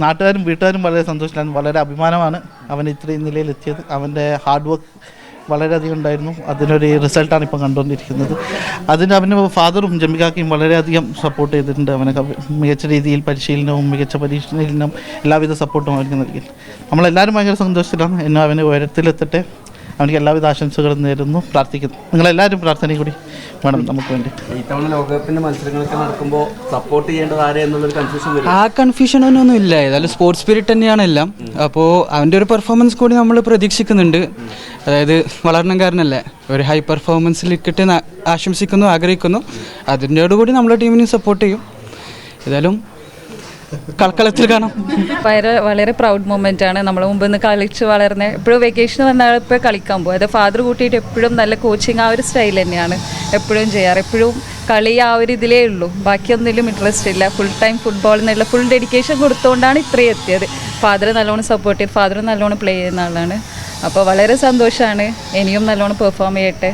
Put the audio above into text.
നാട്ടുകാരും വീട്ടുകാരും വളരെ സന്തോഷത്തിലാണ്. വളരെ അഭിമാനമാണ് അവൻ ഇത്രയും നിലയിലെത്തിയത്. അവൻ്റെ ഹാർഡ് വർക്ക് വളരെയധികം ഉണ്ടായിരുന്നു. അതിനൊരു റിസൾട്ടാണ് ഇപ്പം കണ്ടുകൊണ്ടിരിക്കുന്നത്. അതിന് അവന് ഫാദറും ജമ്മിക്കാക്കയും വളരെയധികം സപ്പോർട്ട് ചെയ്തിട്ടുണ്ട്. അവനെ മികച്ച രീതിയിൽ പരിശീലനവും മികച്ച പരിശീലനവും എല്ലാവിധ സപ്പോർട്ടും അവർക്ക് നൽകി. നമ്മളെല്ലാവരും ഭയങ്കര സന്തോഷത്തിലാണ്. എന്നും അവന് ഉയരത്തിലെത്തട്ടെ. അവനിക്ക് എല്ലാവിധ ആശംസകളും നേരുന്നു, പ്രാർത്ഥിക്കുന്നു. നിങ്ങളെല്ലാവരും പ്രാർത്ഥനയും കൂടി വേണം നമുക്ക് വേണ്ടി. ഇത്തവണ ലോകകപ്പിൻ്റെ മത്സരങ്ങളൊക്കെ നടക്കുമ്പോൾ സപ്പോർട്ട് ചെയ്യേണ്ടത് ആരെ എന്നുള്ളൊരു കൺഫ്യൂഷൻ വരും. ആ കൺഫ്യൂഷനൊന്നും ഇല്ല. ഏതായാലും സ്പോർട്സ് സ്പിരിറ്റ് തന്നെയാണ് എല്ലാം. അപ്പോൾ അവൻ്റെ ഒരു പെർഫോമൻസ് കൂടി നമ്മൾ പ്രതീക്ഷിക്കുന്നുണ്ട്. അതായത് വളരണക്കാരനല്ലേ, ഒരു ഹൈ പെർഫോമൻസിൽ കിട്ടി ആശംസിക്കുന്നു, ആഗ്രഹിക്കുന്നു. അതിൻ്റെയോടുകൂടി നമ്മുടെ ടീമിനെ സപ്പോർട്ട് ചെയ്യും. ഏതായാലും കളത്തിൽ കാണാം. വളരെ പ്രൗഡ് മൊമെൻ്റ് ആണ്. നമ്മൾ മുമ്പ് നിന്ന് കളിച്ച് വളർന്ന് എപ്പോഴും വെക്കേഷൻ വന്നാൽ ഇപ്പോൾ കളിക്കാൻ പോകും. അത് ഫാദർ കൂട്ടിയിട്ട് എപ്പോഴും നല്ല കോച്ചിങ് ആ ഒരു സ്റ്റൈൽ തന്നെയാണ് എപ്പോഴും ചെയ്യാറ്. എപ്പോഴും കളി ആ ഒരു ഇതിലേ ഉള്ളൂ, ബാക്കിയൊന്നിലും ഇൻട്രസ്റ്റ് ഇല്ല. ഫുൾ ടൈം ഫുട്ബോൾ എന്നുള്ള ഫുൾ ഡെഡിക്കേഷൻ കൊടുത്തുകൊണ്ടാണ് ഇത്രയും എത്തിയത്. ഫാദർ നല്ലോണം സപ്പോർട്ട് ചെയ്ത്, ഫാദർ നല്ലോണം പ്ലേ ചെയ്യുന്ന ആളാണ്. അപ്പോൾ വളരെ സന്തോഷമാണ്. ഇനിയും നല്ലോണം പെർഫോം ചെയ്യട്ടെ.